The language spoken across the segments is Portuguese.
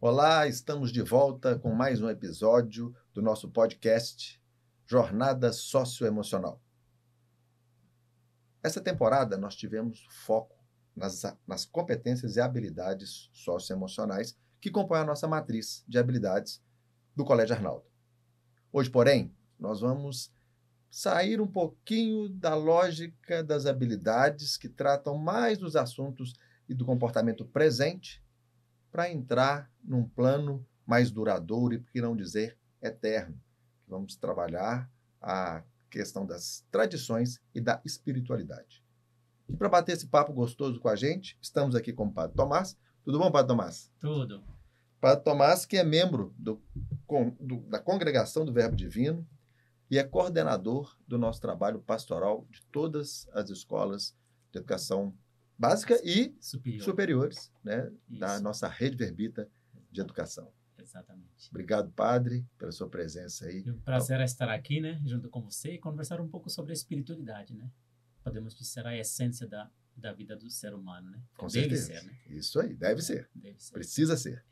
Olá, estamos de volta com mais um episódio do nosso podcast Jornada Socioemocional. Essa temporada nós tivemos foco nas competências e habilidades socioemocionais que compõem a nossa matriz de habilidades do Colégio Arnaldo. Hoje, porém, nós vamos sair um pouquinho da lógica das habilidades que tratam mais dos assuntos e do comportamento presente para entrar num plano mais duradouro e, por que não dizer, eterno. Vamos trabalhar a questão das tradições e da espiritualidade. E para bater esse papo gostoso com a gente, estamos aqui com o Padre Tomás. Tudo bom, Padre Tomás? Tudo. Padre Tomás, que é membro da Congregação do Verbo Divino e é coordenador do nosso trabalho pastoral de todas as escolas de educação básica e superiores, né, da nossa rede verbita de educação. Exatamente. Obrigado, Padre, pela sua presença aí. É um prazer estar aqui, né, junto com você e conversar um pouco sobre a espiritualidade, né? Podemos dizer a essência da vida do ser humano, né? Com deve certeza. ser, né? Isso aí, deve ser. Deve ser. Precisa ser.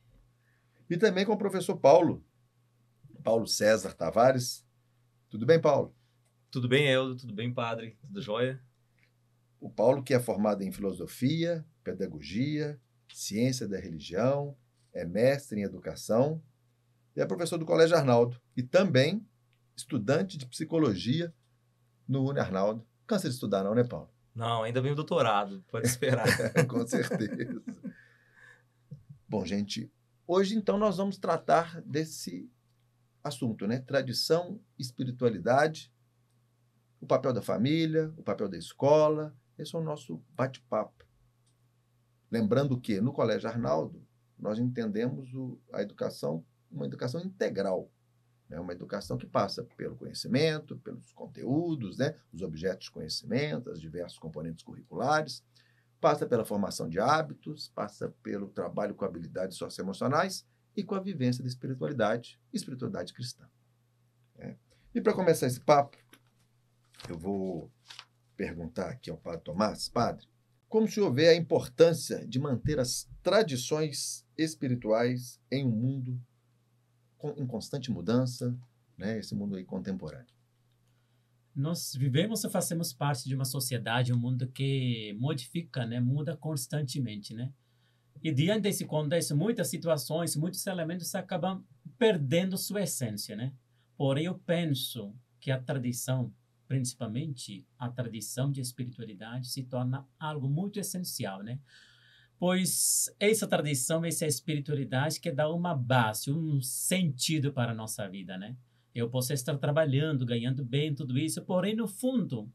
E também com o professor Paulo César Tavares. Tudo bem, Paulo? Tudo bem, Eldo? Tudo bem, Padre? Tudo jóia? O Paulo, que é formado em filosofia, pedagogia, ciência da religião, é mestre em educação e é professor do Colégio Arnaldo e também estudante de psicologia no Uni Arnaldo. Cansa de estudar não, né, Paulo? Não, ainda bem o doutorado, pode esperar. Com certeza. Bom, gente, hoje então nós vamos tratar desse assunto, né? Tradição, espiritualidade, o papel da família, o papel da escola. Esse é o nosso bate-papo. Lembrando que no Colégio Arnaldo nós entendemos a educação, uma educação integral, né? Uma educação que passa pelo conhecimento, pelos conteúdos, né? Os objetos de conhecimento, os diversos componentes curriculares, passa pela formação de hábitos, passa pelo trabalho com habilidades socioemocionais e com a vivência da espiritualidade cristã. Né? E para começar esse papo, eu vou perguntar aqui ao Padre Tomás. Padre, como o senhor vê a importância de manter as tradições espirituais em um mundo em constante mudança, né? Esse mundo aí contemporâneo? Nós vivemos e fazemos parte de uma sociedade, um mundo que modifica, né? Muda constantemente, né? E diante desse contexto, muitas situações, muitos elementos acabam perdendo sua essência, né? Porém, eu penso que a tradição, principalmente a tradição de espiritualidade, se torna algo muito essencial, né? Pois essa tradição, essa espiritualidade que dá uma base, um sentido para a nossa vida, né? Eu posso estar trabalhando, ganhando bem, tudo isso, porém, no fundo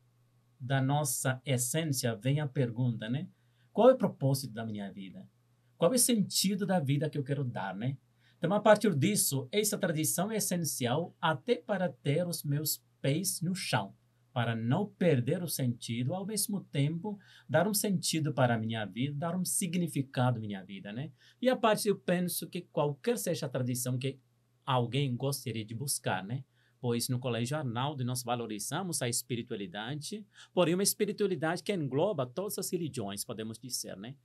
da nossa essência vem a pergunta, né? Qual é o propósito da minha vida? Qual é o sentido da vida que eu quero dar, né? Então, a partir disso, essa tradição é essencial até para ter os meus pés no chão, para não perder o sentido, ao mesmo tempo dar um sentido para a minha vida, dar um significado à minha vida, né? E a parte eu penso que qualquer seja a tradição que alguém gostaria de buscar, né? Pois no Colégio Arnaldo nós valorizamos a espiritualidade, porém uma espiritualidade que engloba todas as religiões, podemos dizer, né?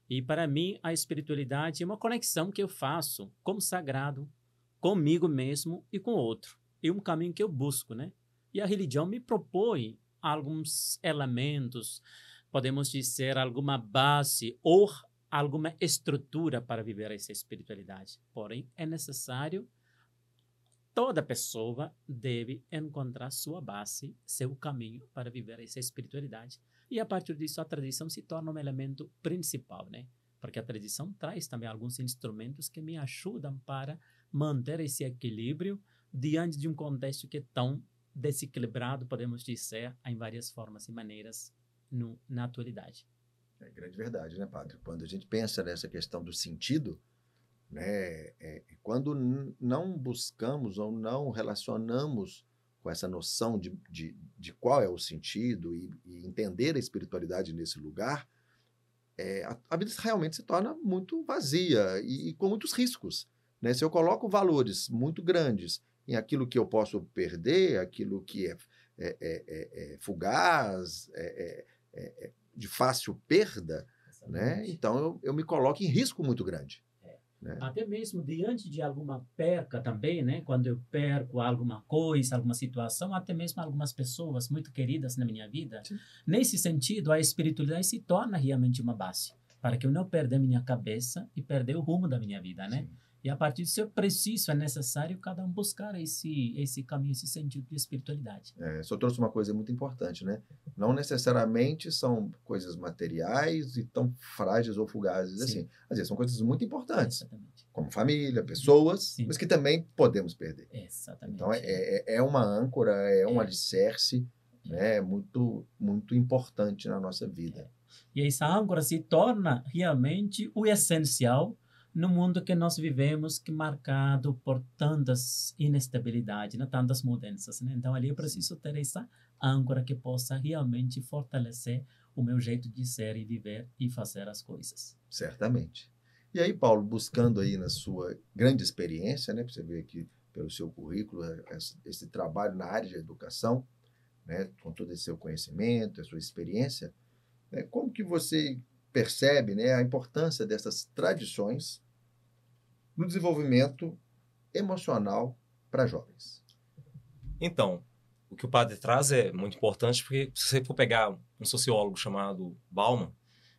E para mim a espiritualidade é uma conexão que eu faço com o sagrado, comigo mesmo e com o outro. É um caminho que eu busco, né? E a religião me propõe alguns elementos, podemos dizer, alguma base ou alguma estrutura para viver essa espiritualidade. Porém, é necessário, toda pessoa deve encontrar sua base, seu caminho para viver essa espiritualidade. E a partir disso, a tradição se torna um elemento principal, né? Porque a tradição traz também alguns instrumentos que me ajudam para manter esse equilíbrio diante de um contexto que é tão desequilibrado, podemos dizer, em várias formas e maneiras na atualidade. É grande verdade, né, Padre? Quando a gente pensa nessa questão do sentido, né, quando não buscamos ou não relacionamos com essa noção de qual é o sentido e entender a espiritualidade nesse lugar, a vida realmente se torna muito vazia e com muitos riscos, né? Se eu coloco valores muito grandes em aquilo que eu posso perder, aquilo que é fugaz, de fácil perda, né? Exatamente. Então eu me coloco em risco muito grande. Né? Até mesmo diante de alguma perca também, né? Quando eu perco alguma coisa, alguma situação, até mesmo algumas pessoas muito queridas na minha vida, Sim. nesse sentido, a espiritualidade se torna realmente uma base para que eu não perder minha cabeça e perder o rumo da minha vida, né? Sim. E a partir disso, é preciso, é necessário cada um buscar esse caminho, esse sentido de espiritualidade. Só trouxe uma coisa muito importante, né? Não necessariamente são coisas materiais e tão frágeis ou fugazes Sim. assim. Às vezes são coisas muito importantes, Exatamente. como família, pessoas, Sim. mas que também podemos perder. Exatamente. Então é uma âncora, é um É. alicerce, né? Muito, muito importante na nossa vida. E essa âncora se torna realmente o essencial no mundo que nós vivemos, que é marcado por tantas inestabilidades, né? Tantas mudanças, né? Então ali eu preciso ter essa âncora que possa realmente fortalecer o meu jeito de ser e viver e fazer as coisas. Certamente. E aí, Paulo, buscando aí na sua grande experiência, né? Você vê aqui pelo seu currículo esse trabalho na área de educação, né? Com todo esse seu conhecimento, a sua experiência, né? Como que você percebe, né, a importância dessas tradições no desenvolvimento emocional para jovens? Então, o que o padre traz é muito importante, porque se você for pegar um sociólogo chamado Bauman,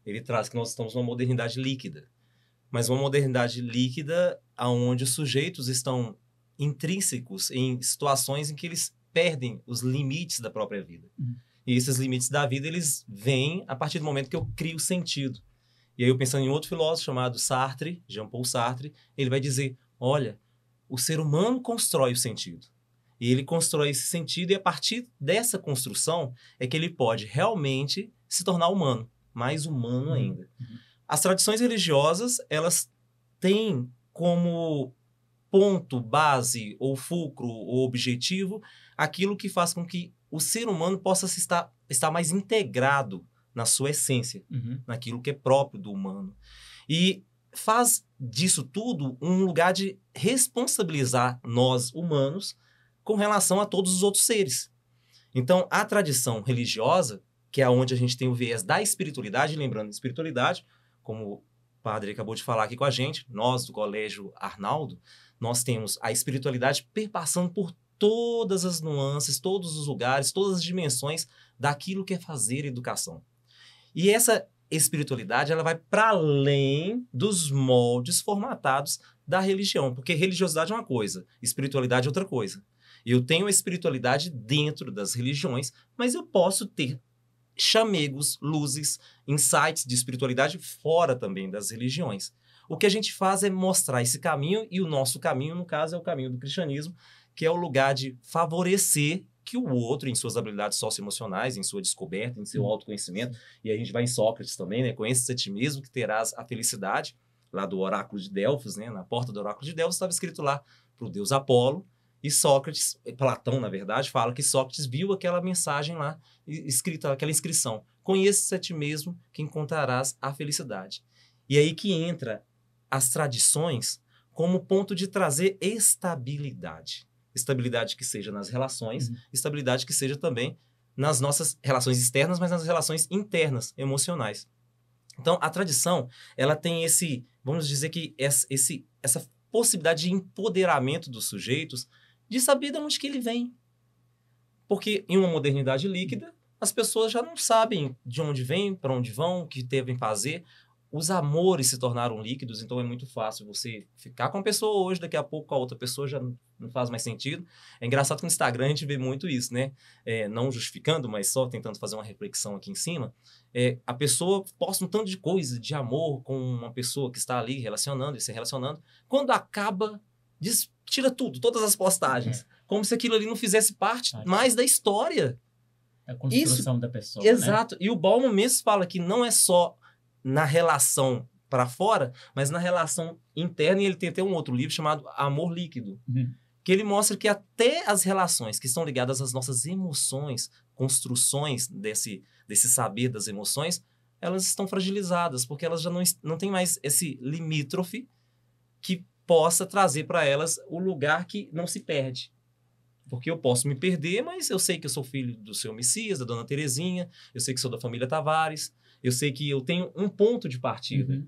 ele traz que nós estamos numa modernidade líquida. Mas uma modernidade líquida onde os sujeitos estão intrínsecos em situações em que eles perdem os limites da própria vida. E esses limites da vida, eles vêm a partir do momento que eu crio sentido. E aí eu pensando em outro filósofo chamado Sartre, Jean-Paul Sartre, ele vai dizer, olha, o ser humano constrói o sentido. E ele constrói esse sentido e a partir dessa construção é que ele pode realmente se tornar humano, mais humano ainda. As tradições religiosas, elas têm como ponto, base, ou fulcro, ou objetivo, aquilo que faz com que o ser humano possa estar mais integrado na sua essência, naquilo que é próprio do humano. E faz disso tudo um lugar de responsabilizar nós, humanos, com relação a todos os outros seres. Então, a tradição religiosa, que é onde a gente tem o viés da espiritualidade, lembrando, espiritualidade, como o padre acabou de falar aqui com a gente, nós do Colégio Arnaldo, nós temos a espiritualidade perpassando por todas as nuances, todos os lugares, todas as dimensões daquilo que é fazer educação. E essa espiritualidade, ela vai para além dos moldes formatados da religião, porque religiosidade é uma coisa, espiritualidade é outra coisa. Eu tenho a espiritualidade dentro das religiões, mas eu posso ter chamegos, luzes, insights de espiritualidade fora também das religiões. O que a gente faz é mostrar esse caminho, e o nosso caminho, no caso, é o caminho do cristianismo, que é o lugar de favorecer que o outro, em suas habilidades socioemocionais, em sua descoberta, em seu autoconhecimento, e a gente vai em Sócrates também, né? Conheça-te a ti mesmo, que terás a felicidade, lá do oráculo de Delfos, né? Na porta do oráculo de Delfos estava escrito lá para o deus Apolo, e Sócrates, Platão, na verdade, fala que Sócrates viu aquela mensagem lá, escrita, aquela inscrição, conheça-te a ti mesmo, que encontrarás a felicidade. E aí que entra as tradições como ponto de trazer estabilidade. Estabilidade que seja nas relações, estabilidade que seja também nas nossas relações externas, mas nas relações internas, emocionais. Então, a tradição, ela tem vamos dizer que essa possibilidade de empoderamento dos sujeitos, de saber de onde que ele vem. Porque em uma modernidade líquida, as pessoas já não sabem de onde vêm, para onde vão, o que devem fazer. Os amores se tornaram líquidos, então é muito fácil você ficar com a pessoa hoje, daqui a pouco com a outra pessoa já não faz mais sentido. É engraçado que no Instagram a gente vê muito isso, né? Não justificando, mas só tentando fazer uma reflexão aqui em cima. A pessoa posta um tanto de coisa, de amor com uma pessoa que está ali relacionando e se relacionando. Quando acaba, tira tudo, todas as postagens. Como se aquilo ali não fizesse parte mais da história. A construção da pessoa, exato. Né? E o Bauman mesmo fala que não é só na relação para fora, mas na relação interna, e ele tem até um outro livro chamado Amor Líquido, que ele mostra que até as relações que estão ligadas às nossas emoções, construções desse saber das emoções, elas estão fragilizadas, porque elas já não têm mais esse limítrofe que possa trazer para elas o lugar que não se perde. Porque eu posso me perder, mas eu sei que eu sou filho do seu Messias, da dona Terezinha, eu sei que sou da família Tavares, eu sei que eu tenho um ponto de partida. Uhum.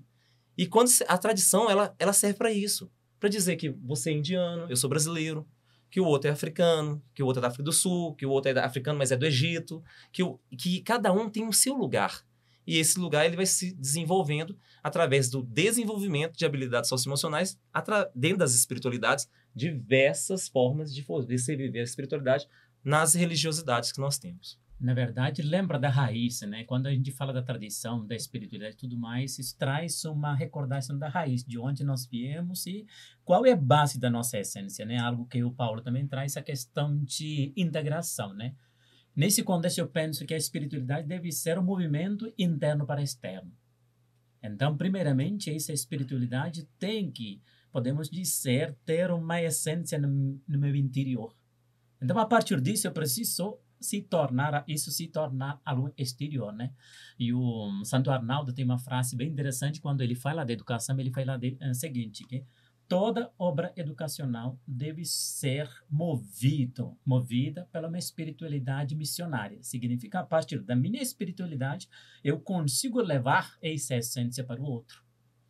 E quando a tradição, ela serve para isso. Para dizer que você é indiano, eu sou brasileiro, que o outro é africano, que o outro é da África do Sul, que o outro é africano, mas é do Egito, que cada um tem o seu lugar. E esse lugar ele vai se desenvolvendo através do desenvolvimento de habilidades socioemocionais dentro das espiritualidades, diversas formas de você viver a espiritualidade nas religiosidades que nós temos. Na verdade, lembra da raiz, né? Quando a gente fala da tradição, da espiritualidade e tudo mais, isso traz uma recordação da raiz, de onde nós viemos e qual é a base da nossa essência, né? Algo que o Paulo também traz, a questão de integração, né? Nesse contexto, eu penso que a espiritualidade deve ser um movimento interno para externo. Então, primeiramente, essa espiritualidade tem que, podemos dizer, ter uma essência no meu interior. Então, a partir disso, eu preciso se tornar algo exterior, né? E o Santo Arnaldo tem uma frase bem interessante quando ele fala de educação, ele fala o seguinte, que toda obra educacional deve ser movida pela uma espiritualidade missionária. Significa, a partir da minha espiritualidade, eu consigo levar essa essência para o outro.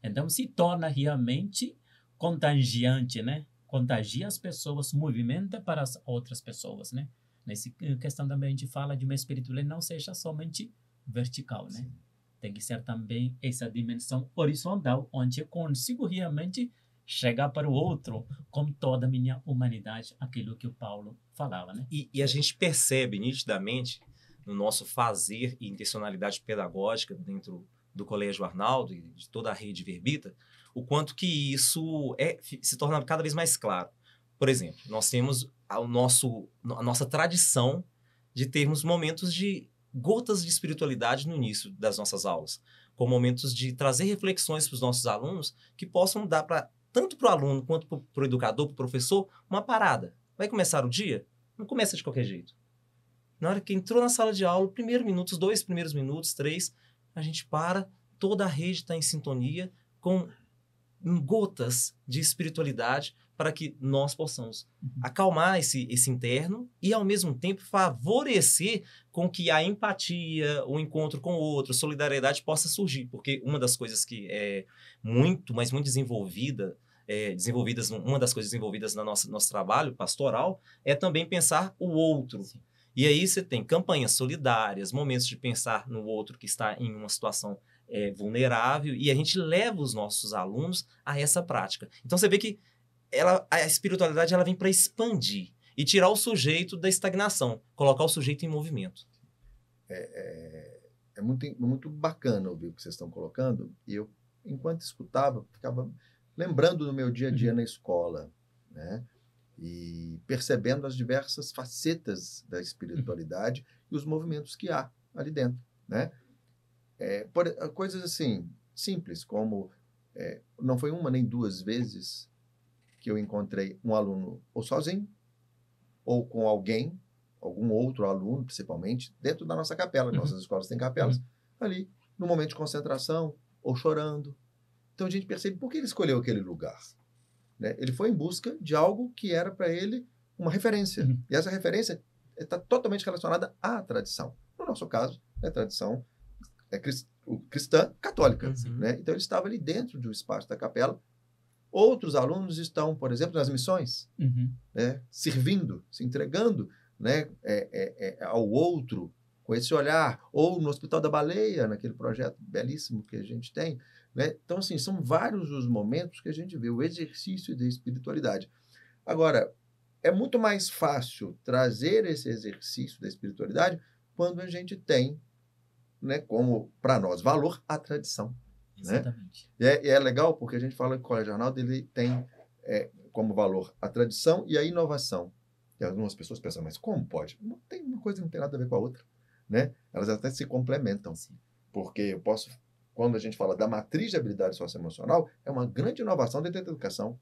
Então, se torna realmente contagiante, né? Contagia as pessoas, movimenta para as outras pessoas, né? Nessa questão também a gente fala de uma espiritualidade não seja somente vertical, né? Sim. Tem que ser também essa dimensão horizontal, onde eu consigo realmente chegar para o outro com toda a minha humanidade, aquilo que o Paulo falava, né? E a gente percebe nitidamente no nosso fazer e intencionalidade pedagógica dentro do Colégio Arnaldo e de toda a rede Verbita, o quanto que isso se torna cada vez mais claro. Por exemplo, nós temos a nossa tradição de termos momentos de gotas de espiritualidade no início das nossas aulas, com momentos de trazer reflexões para os nossos alunos que possam dar tanto para o aluno quanto para o educador, para o professor, uma parada. Vai começar o dia? Não começa de qualquer jeito. Na hora que entrou na sala de aula, os 2 primeiros minutos, 3, a gente para, toda a rede está em sintonia com gotas de espiritualidade para que nós possamos acalmar esse interno e, ao mesmo tempo, favorecer com que a empatia, o encontro com o outro, a solidariedade possa surgir. Porque uma das coisas que é muito desenvolvidas no nosso trabalho pastoral é também pensar o outro. Sim. E aí você tem campanhas solidárias, momentos de pensar no outro que está em uma situação vulnerável, e a gente leva os nossos alunos a essa prática. Então você vê que a espiritualidade ela vem para expandir e tirar o sujeito da estagnação, colocar o sujeito em movimento. É muito bacana ouvir o que vocês estão colocando, e eu, enquanto escutava, ficava lembrando do meu dia a dia na escola, né? E percebendo as diversas facetas da espiritualidade e os movimentos que há ali dentro, né? Coisas assim, simples, como não foi uma nem 2 vezes que eu encontrei um aluno ou sozinho, ou com algum outro aluno, principalmente, dentro da nossa capela. Nossas escolas têm capelas, ali, no momento de concentração, ou chorando. Então a gente percebe por que ele escolheu aquele lugar, né? Ele foi em busca de algo que era para ele uma referência. E essa referência está totalmente relacionada à tradição. No nosso caso, é a tradição cristã católica. Né? Então ele estava ali dentro do espaço da capela. Outros alunos estão, por exemplo, nas missões, né? Servindo, se entregando, né? Ao outro, com esse olhar, ou no Hospital da Baleia, naquele projeto belíssimo que a gente tem, né? Então, assim, são vários os momentos que a gente vê o exercício da espiritualidade. Agora, é muito mais fácil trazer esse exercício da espiritualidade quando a gente tem, né, como, para nós, valor a tradição. Exatamente. Né? E é legal porque a gente fala que o Colégio Arnaldo ele tem como valor a tradição e a inovação. E algumas pessoas pensam, mas como pode? Não tem uma coisa que não tem nada a ver com a outra. Né? Elas até se complementam. Sim. Porque quando a gente fala da matriz de habilidade socioemocional, é uma grande inovação dentro da educação.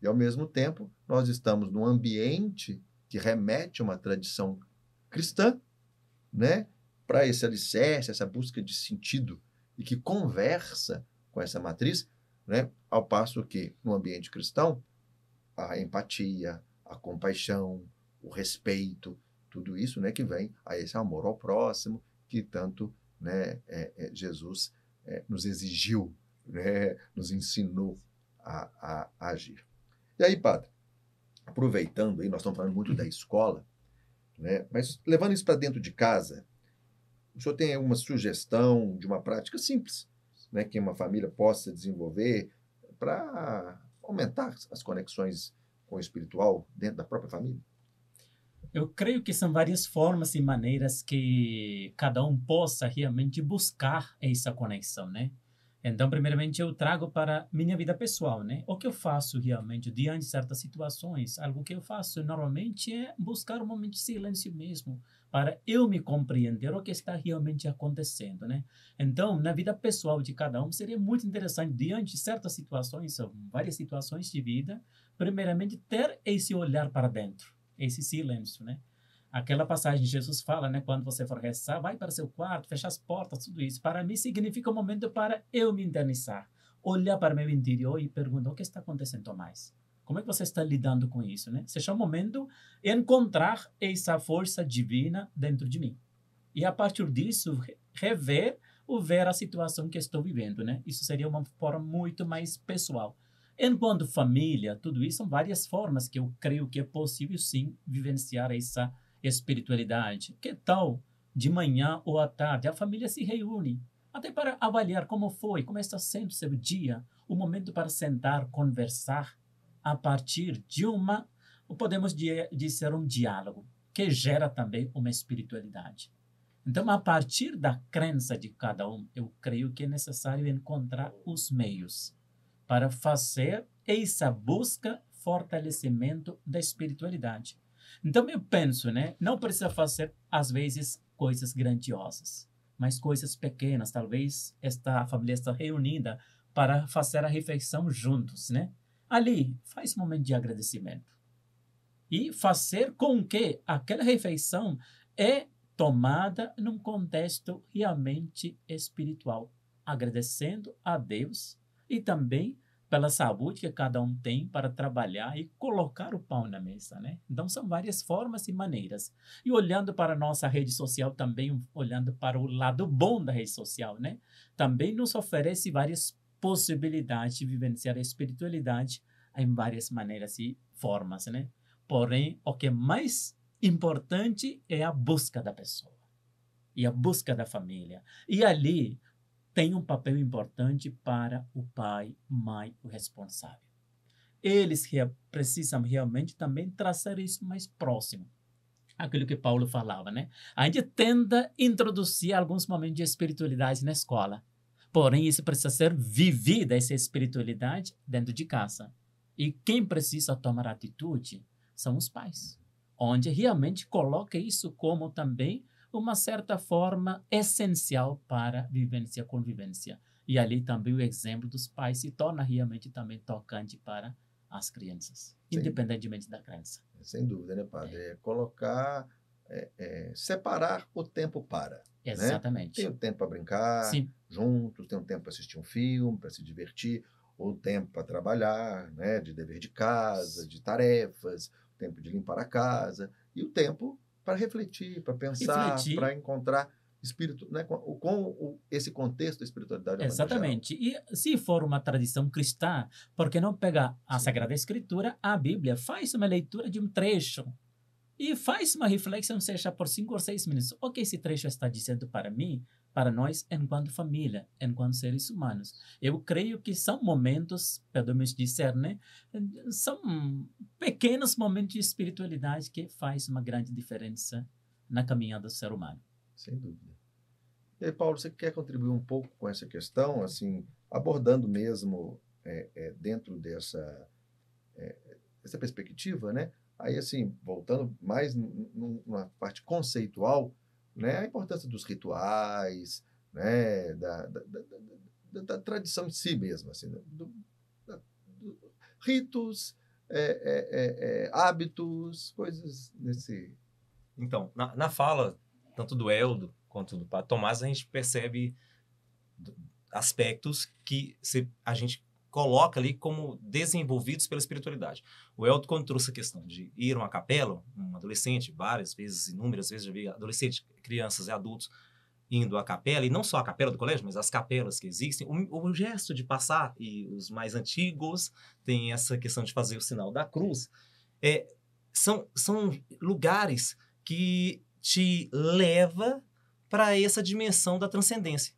E, ao mesmo tempo, nós estamos num ambiente que remete a uma tradição cristã, né? Para esse alicerce, essa busca de sentido, e que conversa com essa matriz, né? Ao passo que, no ambiente cristão, a empatia, a compaixão, o respeito, tudo isso, né, que vem a esse amor ao próximo que tanto, né, Jesus nos exigiu, né, nos ensinou a agir. E aí, padre, aproveitando aí, nós estamos falando muito da escola, né, mas levando isso para dentro de casa, o senhor tem alguma sugestão de uma prática simples, né, que uma família possa desenvolver para aumentar as conexões com o espiritual dentro da própria família? Eu creio que são várias formas e maneiras que cada um possa realmente buscar essa conexão, né? Então, primeiramente, eu trago para minha vida pessoal, né? O que eu faço realmente diante de certas situações, algo que eu faço normalmente é buscar um momento de silêncio mesmo, para eu me compreender o que está realmente acontecendo, né? Então, na vida pessoal de cada um, seria muito interessante, diante de certas situações, são várias situações de vida, primeiramente, ter esse olhar para dentro, esse silêncio, né? Aquela passagem Jesus fala, né? Quando você for rezar, vai para seu quarto, fecha as portas, tudo isso. Para mim significa um momento para eu me internizar, olhar para meu interior e perguntar o que está acontecendo mais. Como é que você está lidando com isso, né? Seja um momento encontrar essa força divina dentro de mim. E a partir disso, rever ou ver a situação que estou vivendo, né? Isso seria uma forma muito mais pessoal. Enquanto família, tudo isso são várias formas que eu creio que é possível, sim, vivenciar essa espiritualidade. Que tal, de manhã ou à tarde, a família se reúne, até para avaliar como foi, como está sendo seu dia, o momento para sentar, conversar, a partir de podemos dizer, um diálogo, que gera também uma espiritualidade. Então, a partir da crença de cada um, eu creio que é necessário encontrar os meios para fazer essa busca, fortalecimento da espiritualidade. Então, eu penso, né? Não precisa fazer, às vezes, coisas grandiosas, mas coisas pequenas. Talvez a família está reunida para fazer a refeição juntos, né? Ali, faz um momento de agradecimento. E fazer com que aquela refeição é tomada num contexto realmente espiritual, agradecendo a Deus e também pela saúde que cada um tem para trabalhar e colocar o pão na mesa, né? Então, são várias formas e maneiras. E olhando para a nossa rede social também, olhando para o lado bom da rede social, né? Também nos oferece várias possibilidades de vivenciar a espiritualidade em várias maneiras e formas, né? Porém, o que é mais importante é a busca da pessoa e a busca da família. E ali tem um papel importante para o pai, mãe, o responsável. Eles precisam realmente também trazer isso mais próximo. Aquilo que Paulo falava, né? A gente tenta introduzir alguns momentos de espiritualidade na escola. Porém, isso precisa ser vivida, essa espiritualidade, dentro de casa. E quem precisa tomar atitude são os pais, onde realmente coloca isso como também uma certa forma essencial para vivência, convivência. E ali também o exemplo dos pais se torna realmente também tocante para as crianças, independentemente da crença. Sem dúvida, né, padre? Colocar, separar o tempo para. Exatamente. Né? Tem o tempo para brincar Sim. juntos, tem o tempo para assistir um filme, para se divertir, ou o tempo para trabalhar, né, de dever de casa, de tarefas, o tempo de limpar a casa, e o tempo para refletir, para pensar, para encontrar espírito, né, com esse contexto da espiritualidade. Exatamente. E se for uma tradição cristã, por que não pegar a Sagrada Escritura, a Bíblia, faz uma leitura de um trecho e faz uma reflexão, seja por 5 ou 6 minutos. O que esse trecho está dizendo para mim, para nós, enquanto família, enquanto seres humanos? Eu creio que são momentos, podemos dizer, né? São pequenos momentos de espiritualidade que faz uma grande diferença na caminhada do ser humano. Sem dúvida. E aí, Paulo, você quer contribuir um pouco com essa questão, assim, abordando mesmo dentro dessa perspectiva, né? Aí, assim, voltando mais numa parte conceitual, né? A importância dos rituais, né? Da tradição em si mesmo, assim, ritos, hábitos, coisas nesse... Então, na fala, tanto do Eldo quanto do Padre Tomás, a gente percebe aspectos que a gente coloca ali como desenvolvidos pela espiritualidade. O Elton, quando trouxe a questão de ir a uma capela, um adolescente, várias vezes, inúmeras vezes, já vi adolescentes, crianças e adultos indo à capela, e não só a capela do colégio, mas as capelas que existem, o gesto de passar, e os mais antigos têm essa questão de fazer o sinal da cruz, são lugares que te leva para essa dimensão da transcendência.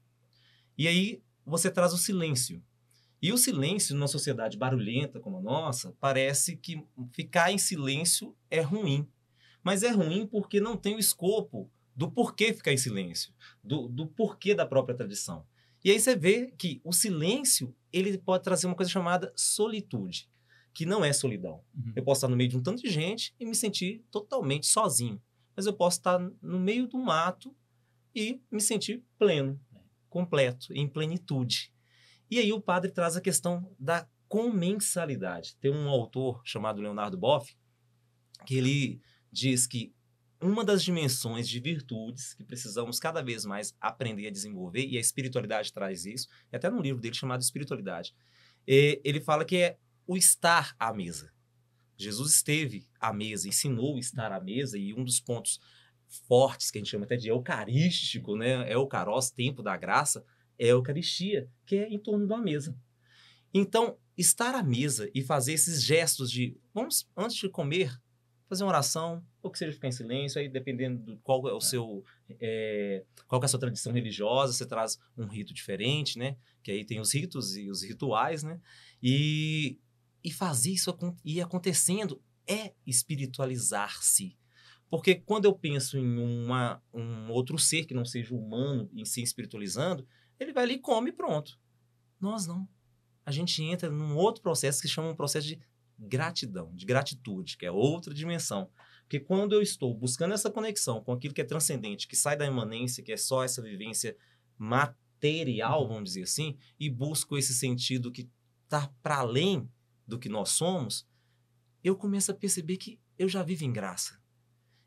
E aí você traz o silêncio. E o silêncio, numa sociedade barulhenta como a nossa, parece que ficar em silêncio é ruim. Mas é ruim porque não tem o escopo do porquê ficar em silêncio, do porquê da própria tradição. E aí você vê que o silêncio ele pode trazer uma coisa chamada solitude, que não é solidão. Uhum. Eu posso estar no meio de um tanto de gente e me sentir totalmente sozinho. Mas eu posso estar no meio do mato e me sentir pleno, completo, em plenitude. E aí o padre traz a questão da comensalidade. Tem um autor chamado Leonardo Boff, que ele diz que uma das dimensões de virtudes que precisamos cada vez mais aprender a desenvolver, e a espiritualidade traz isso, é até num livro dele chamado Espiritualidade, ele fala que é o estar à mesa. Jesus esteve à mesa, ensinou a estar à mesa, e um dos pontos fortes, que a gente chama até de eucarístico, né? Eucarós, tempo da graça, é a Eucaristia, que é em torno de uma mesa. Então, estar à mesa e fazer esses gestos de, vamos, antes de comer, fazer uma oração, ou que seja ficar em silêncio, aí dependendo de qual é o seu, qual que é a sua tradição religiosa, você traz um rito diferente, né? Que aí tem os ritos e os rituais, né? E fazer isso ir acontecendo é espiritualizar-se. Porque quando eu penso em um outro ser que não seja humano em se espiritualizando, ele vai ali e come e pronto. Nós não. A gente entra num outro processo que se chama um processo de gratidão, de gratitude, que é outra dimensão. Porque quando eu estou buscando essa conexão com aquilo que é transcendente, que sai da imanência, que é só essa vivência material, vamos dizer assim, e busco esse sentido que está para além do que nós somos, eu começo a perceber que eu já vivo em graça.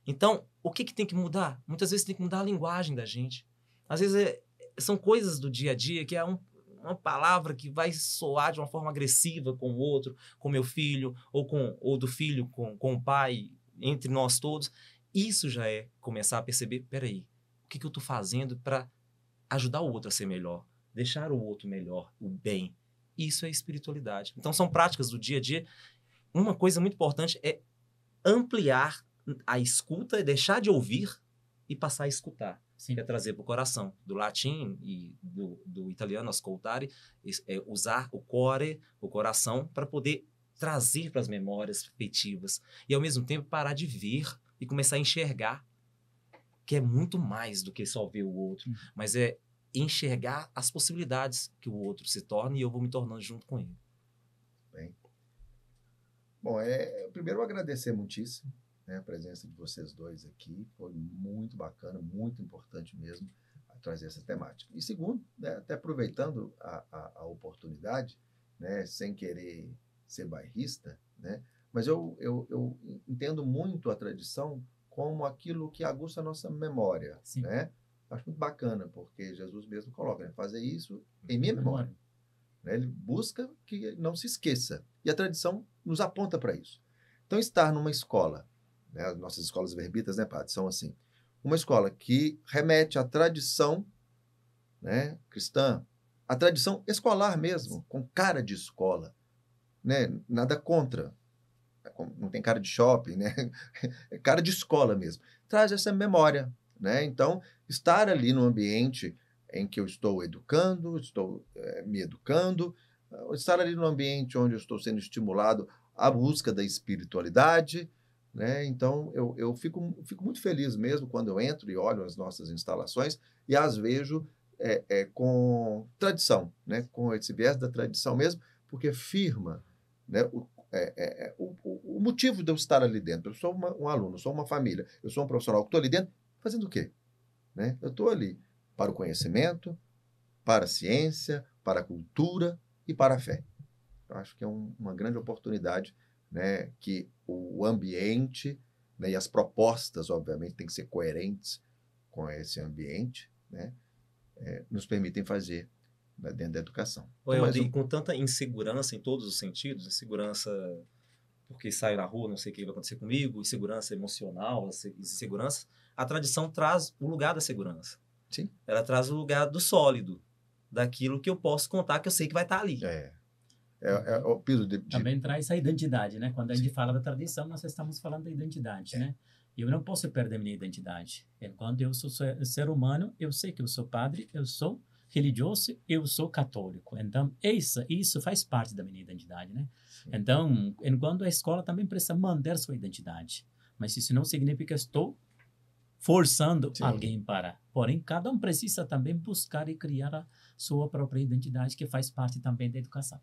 Então, o que tem que mudar? Muitas vezes tem que mudar a linguagem da gente. Às vezes são coisas do dia a dia que é uma palavra que vai soar de uma forma agressiva com o outro, com meu filho, ou do filho com o pai, entre nós todos. Isso já é começar a perceber, peraí, o que eu estou fazendo para ajudar o outro a ser melhor, deixar o outro melhor, o bem. Isso é espiritualidade. Então, são práticas do dia a dia. Uma coisa muito importante é ampliar a escuta, deixar de ouvir e passar a escutar. Sim. Que é trazer para o coração. Do latim e do italiano, ascoltare, usar o core, o coração, para poder trazer para as memórias afetivas. E, ao mesmo tempo, parar de ver e começar a enxergar, que é muito mais do que só ver o outro, mas é enxergar as possibilidades que o outro se torna e eu vou me tornando junto com ele. Bem. Bom, primeiro eu agradecer muitíssimo, né, a presença de vocês dois aqui. Foi muito bacana, muito importante mesmo trazer essa temática. E segundo, né, até aproveitando a oportunidade, né, sem querer ser bairrista, né, mas eu entendo muito a tradição como aquilo que aguça a nossa memória. Né? Acho muito bacana, porque Jesus mesmo coloca, né, fazer isso em minha memória. Né? Ele busca que não se esqueça. E a tradição nos aponta para isso. Então, estar numa escola, né, as nossas escolas verbitas, né, padre, são assim, uma escola que remete à tradição, né, cristã, a tradição escolar mesmo, com cara de escola, né, nada contra, não tem cara de shopping, né, é cara de escola mesmo, traz essa memória, né, então, estar ali no ambiente em que eu estou educando, estou me educando, estar ali no ambiente onde eu estou sendo estimulado à busca da espiritualidade, né? Então, eu fico muito feliz mesmo quando eu entro e olho as nossas instalações e as vejo com tradição, né? Com esse viés da tradição mesmo, porque firma, né? O motivo de eu estar ali dentro. Eu sou um aluno, eu sou uma família, eu sou um profissional que estou ali dentro fazendo o quê? Né? Eu estou ali para o conhecimento, para a ciência, para a cultura e para a fé. Eu acho que é uma grande oportunidade, né, que o ambiente, né, e as propostas, obviamente, têm que ser coerentes com esse ambiente, né, nos permitem fazer né, dentro da educação. Ou Então, eu com tanta insegurança em todos os sentidos, insegurança porque saio na rua, não sei o que vai acontecer comigo, insegurança emocional, insegurança, a tradição traz o lugar da segurança. Sim. Ela traz o lugar do sólido, daquilo que eu posso contar, que eu sei que vai estar ali. É o piso de... Também traz a identidade, né? Quando a gente fala da tradição, nós estamos falando da identidade, né? Eu não posso perder minha identidade. Enquanto eu sou ser humano, eu sei que eu sou padre, eu sou religioso, eu sou católico. Então, isso faz parte da minha identidade, né? Sim. Então, enquanto a escola também precisa manter sua identidade. Mas isso não significa que estou forçando alguém para. Porém, cada um precisa também buscar e criar a sua própria identidade, que faz parte também da educação.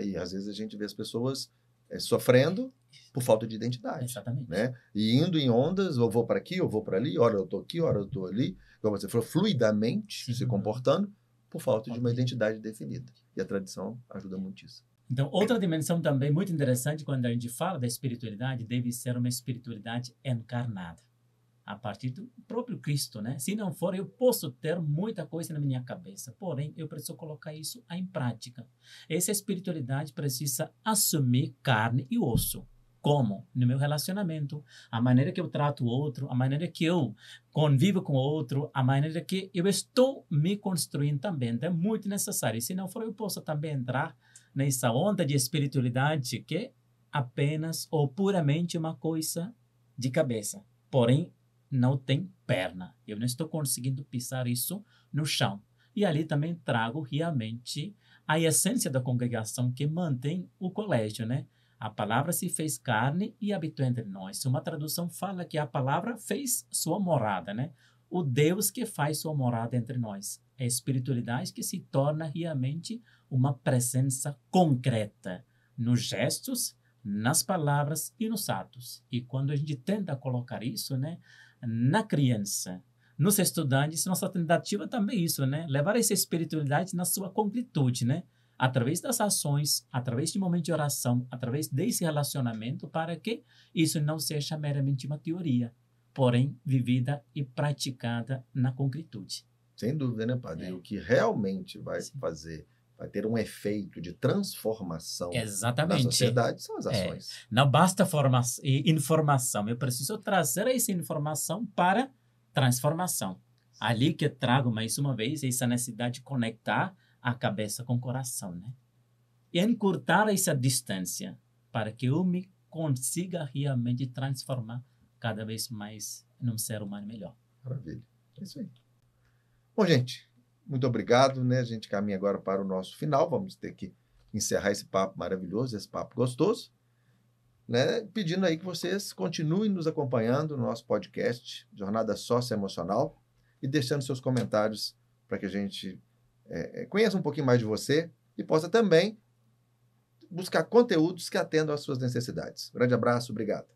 E às vezes a gente vê as pessoas sofrendo por falta de identidade. Exatamente. Né? E indo em ondas, eu vou para aqui, eu vou para ali, hora eu estou aqui, hora eu estou ali, como você falou, fluidamente se comportando por falta de uma identidade definida. E a tradição ajuda muito isso. Então, outra dimensão também muito interessante quando a gente fala da espiritualidade, deve ser uma espiritualidade encarnada, a partir do próprio Cristo, né? Se não for, eu posso ter muita coisa na minha cabeça, porém, eu preciso colocar isso em prática. Essa espiritualidade precisa assumir carne e osso. Como? No meu relacionamento, a maneira que eu trato o outro, a maneira que eu convivo com o outro, a maneira que eu estou me construindo também. Então, é muito necessário. Se não for, eu posso também entrar nessa onda de espiritualidade que é apenas ou puramente uma coisa de cabeça. Porém, não tem perna. Eu não estou conseguindo pisar isso no chão. E ali também trago realmente a essência da congregação que mantém o colégio, né? A palavra se fez carne e habitou entre nós. Uma tradução fala que a palavra fez sua morada, né? O Deus que faz sua morada entre nós. É a espiritualidade que se torna realmente uma presença concreta nos gestos, nas palavras e nos atos. E quando a gente tenta colocar isso, né, na criança, nos estudantes, nossa tentativa também é isso, né? Levar essa espiritualidade na sua concretude, né? Através das ações, através de momento de oração, através desse relacionamento, para que isso não seja meramente uma teoria, porém vivida e praticada na concretude. Sem dúvida, né, padre? O que realmente vai fazer, vai ter um efeito de transformação na sociedade são as ações. Não basta informação, eu preciso trazer essa informação para transformação. Ali que eu trago, mais uma vez, essa necessidade de conectar a cabeça com o coração, né? E encurtar essa distância para que eu me consiga realmente transformar cada vez mais num ser humano melhor. Maravilha. É isso aí. Bom, gente, muito obrigado, né? A gente caminha agora para o nosso final. Vamos ter que encerrar esse papo maravilhoso, esse papo gostoso, né? Pedindo aí que vocês continuem nos acompanhando no nosso podcast Jornada Socioemocional e deixando seus comentários para que a gente conheça um pouquinho mais de você e possa também buscar conteúdos que atendam às suas necessidades. Um grande abraço, obrigado.